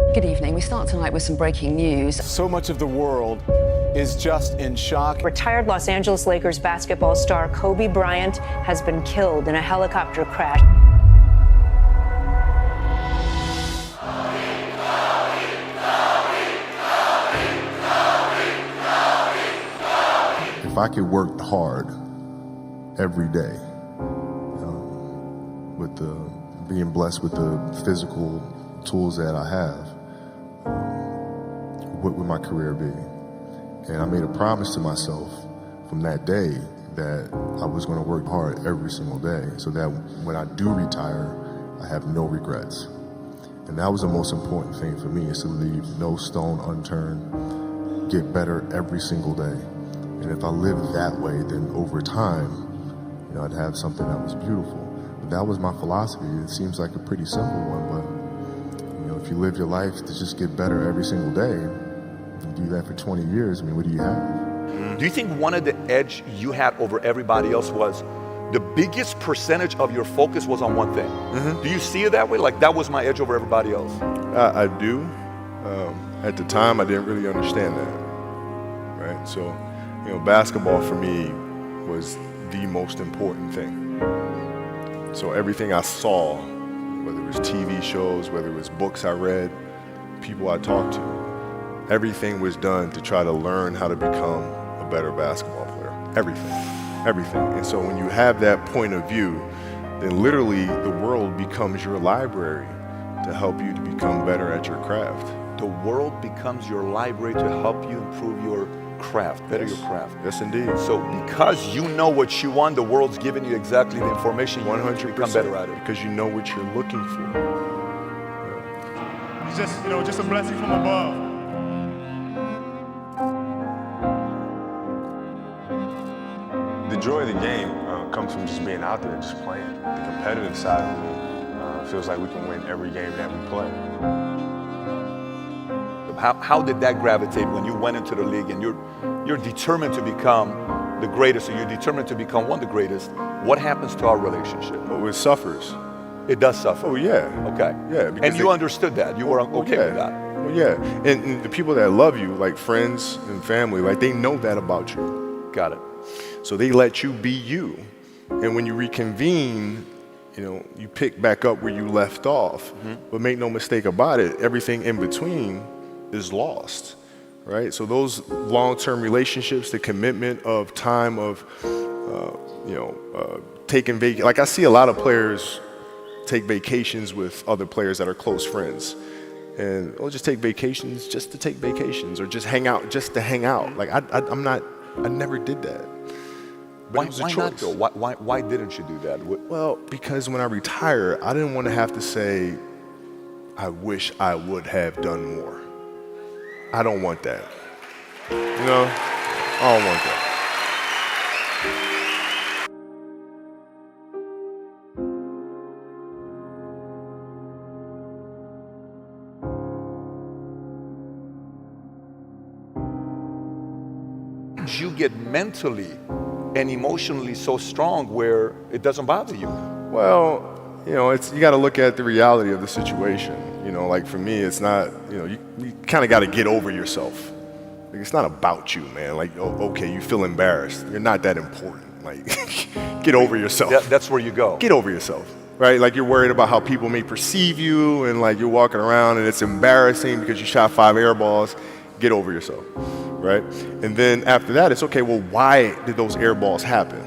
Good evening. We start tonight with some breaking news. So much of the world is just in shock. Retired Los Angeles Lakers basketball star Kobe Bryant has been killed in a helicopter crash. If I could work hard every day, with being blessed with the physical tools that I have, what would my career be? And I made a promise to myself from that day that I was going to work hard every single day so that when I do retire, I have no regrets. And that was the most important thing for me, is to leave no stone unturned, get better every single day. And if I lived that way, then over time, I'd have something that was beautiful. But that was my philosophy. It seems like a pretty simple one, but if you live your life to just get better every single day, and do that for 20 years, what do you have? Do you think one of the edge you had over everybody else was the biggest percentage of your focus was on one thing? Do you see it that way? Like, that was my edge over everybody else? I do. At the time, I didn't really understand that, right? So, basketball for me was the most important thing. So everything I saw, whether it was TV shows, whether it was books I read, people I talked to, everything was done to try to learn how to become a better basketball player. Everything. And so when you have that point of view, then literally the world becomes your library to help you to become better at your craft. The world becomes your library to help you improve your craft, better your craft. Yes, indeed. So because you know what you want, the world's giving you exactly the information you need to become better at it. Because you know what you're looking for. It's just a blessing from above. The joy of the game comes from just being out there, just playing. The competitive side of me feels like we can win every game that we play. How did that gravitate when you went into the league and you're determined to become the greatest, or you're determined to become one of the greatest? What happens to our relationship? Oh, it suffers. It does suffer. Oh, yeah. Okay. Yeah. And you understood that. You were okay with that. Well, yeah. And the people that love you, like friends and family, like, they know that about you. Got it. So they let you be you. And when you reconvene, you pick back up where you left off. But make no mistake about it, everything in between is lost, right? So those long-term relationships, the commitment of time of, taking vacation. Like, I see a lot of players take vacations with other players that are close friends, and they'll just take vacations just to take vacations, or just hang out just to hang out. Like, I never did that. But Why it was a not choice. though? Why didn't you do that? Well, because when I retire, I didn't want to have to say, I wish I would have done more. I don't want that. I don't want that. Did you get mentally and emotionally so strong where it doesn't bother you? Well, you got to look at the reality of the situation. Like, for me, it's not, you kind of got to get over yourself. Like, it's not about you, man. Like, okay, you feel embarrassed. You're not that important. Like, get over yourself. That's where you go. Get over yourself, right? Like, you're worried about how people may perceive you, and like, you're walking around and it's embarrassing because you shot 5 air balls. Get over yourself, right? And then after that, it's okay, well, why did those air balls happen?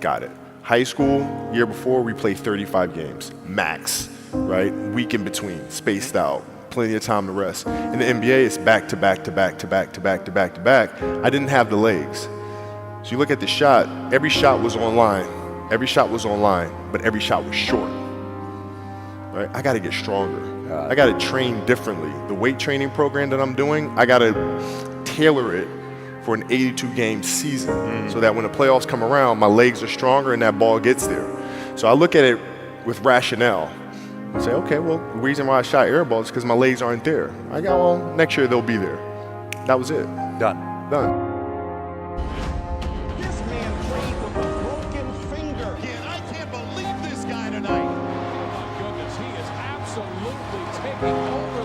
Got it. High school, year before, we played 35 games, max, right? Week in between, spaced out, plenty of time to rest. In the NBA, it's back to back to back to back to back to back to back. I didn't have the legs. So you look at the shot, every shot was online. Every shot was online, but every shot was short. Right? I gotta get stronger. I gotta train differently. The weight training program that I'm doing, I gotta tailor it for an 82-game season so that when the playoffs come around, my legs are stronger and that ball gets there. So I look at it with rationale and say, okay, well, the reason why I shot air balls is because my legs aren't there. I go, well, next year they'll be there. That was it. Done. This man played with a broken finger. Yeah, I can't believe this guy tonight. Oh my goodness, he is absolutely taking over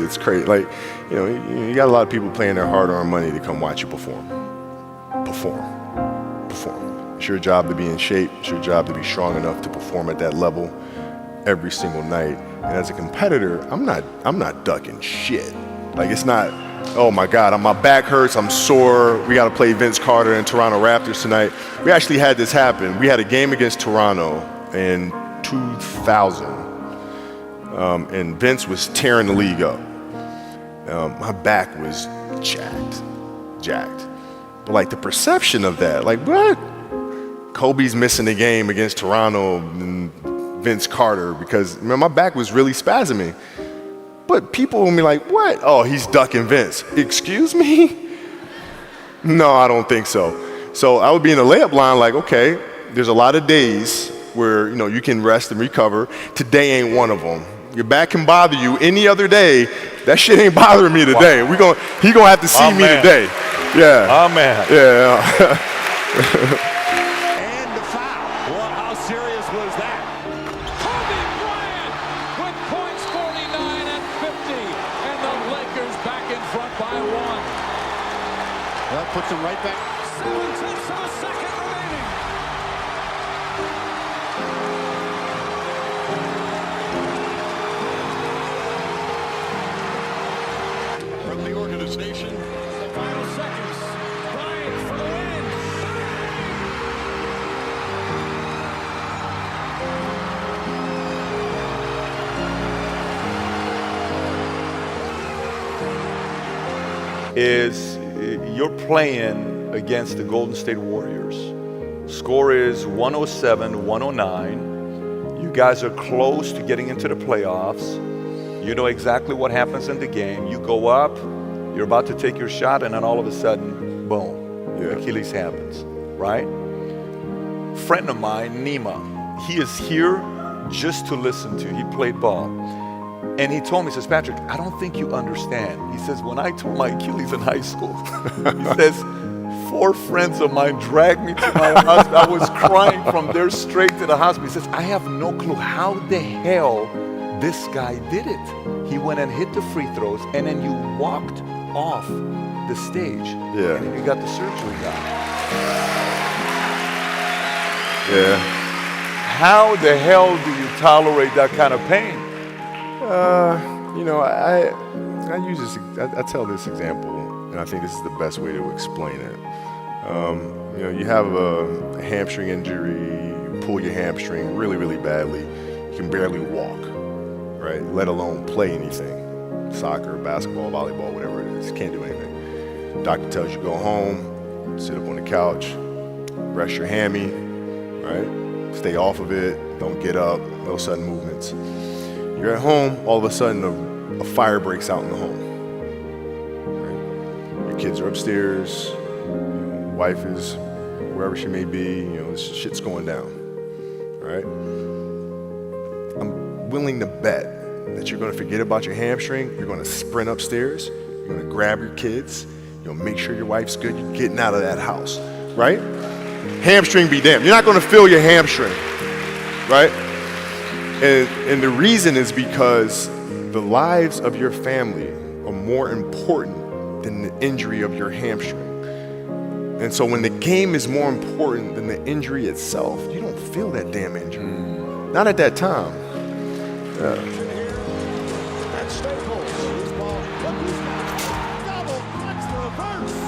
It's crazy. Like, you got a lot of people paying their hard-earned money to come watch you perform. It's your job to be in shape. It's your job to be strong enough to perform at that level every single night. And as a competitor, I'm not ducking shit. Like, it's not, oh my God, my back hurts, I'm sore, we got to play Vince Carter and Toronto Raptors tonight. We actually had this happen. We had a game against Toronto in 2000, and Vince was tearing the league up. My back was jacked. But like the perception of that, like, what? Kobe's missing the game against Toronto and Vince Carter because my back was really spasming. But people will be like, what? Oh, he's ducking Vince. Excuse me? No, I don't think so. So I would be in the layup line like, okay, there's a lot of days where you can rest and recover. Today ain't one of them. Your back can bother you any other day. That shit ain't bothering me today. Wow. He gonna have to see me today. Yeah. Amen. Yeah. And the foul. Well, how serious was that? Kobe Bryant with points 49 and 50, and the Lakers back in front by 1. That puts them right back. 7 tenths of a second remaining. From the organization, the final seconds. Bryant for the win. Is you're playing against the Golden State Warriors. Score is 107-109. You guys are close to getting into the playoffs. You know exactly what happens in the game. You go up, you're about to take your shot, and then all of a sudden, boom, Achilles happens, right? Friend of mine, Nima, he is here just to listen to. He played ball. And he told me, he says, Patrick, I don't think you understand. He says, when I tore my Achilles in high school, he says, 4 friends of mine dragged me to my hospital. I was crying from there straight to the hospital. He says, I have no clue how the hell this guy did it. He went and hit the free throws, and then you walked off the stage. Yeah. And then you got the surgery done. Yeah. How the hell do you tolerate that kind of pain? I use this. I tell this example, and I think this is the best way to explain it. You have a hamstring injury, you pull your hamstring really, really badly. You can barely walk, right? Let alone play anything. Soccer, basketball, volleyball, whatever it is. Can't do anything. Doctor tells you go home, sit up on the couch, rest your hammy, right? Stay off of it, don't get up, no sudden movements. You're at home, all of a sudden a fire breaks out in the home. Right? Your kids are upstairs, wife is wherever she may be, shit's going down. Right? I'm willing to bet that you're gonna forget about your hamstring, you're gonna sprint upstairs, you're gonna grab your kids, make sure your wife's good, you're getting out of that house, right? Hamstring be damned. You're not gonna feel your hamstring, right? And the reason is because the lives of your family are more important than the injury of your hamstring. And so when the game is more important than the injury itself, you don't feel that damn injury. Not at that time. At Staples, his ball. Double clutch reverse.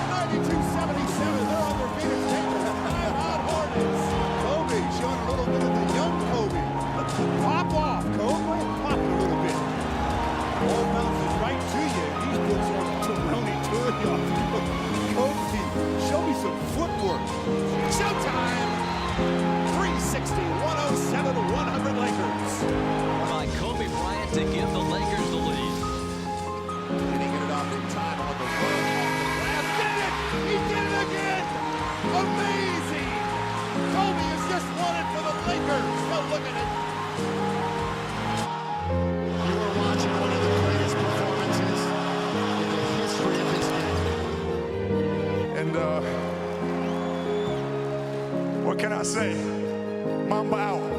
92-77. They're on their feet and taking the high Hornets. Kobe showing a little bit of the young Kobe. Pop off, Kobe. Pop a little bit. Ball bounces right to you. He's put some Tony Turley on. Kobe, show me some footwork. Showtime. 360-107-100 Lakers. By Kobe Bryant to give the Lakers the lead. Did he get it off in time on the run? Off the glass. Did it! He did it again! Amazing! Kobe has just won it for the Lakers. Go look at it. You are watching one of the greatest performances in the history of this game. And what can I say? Mamba out.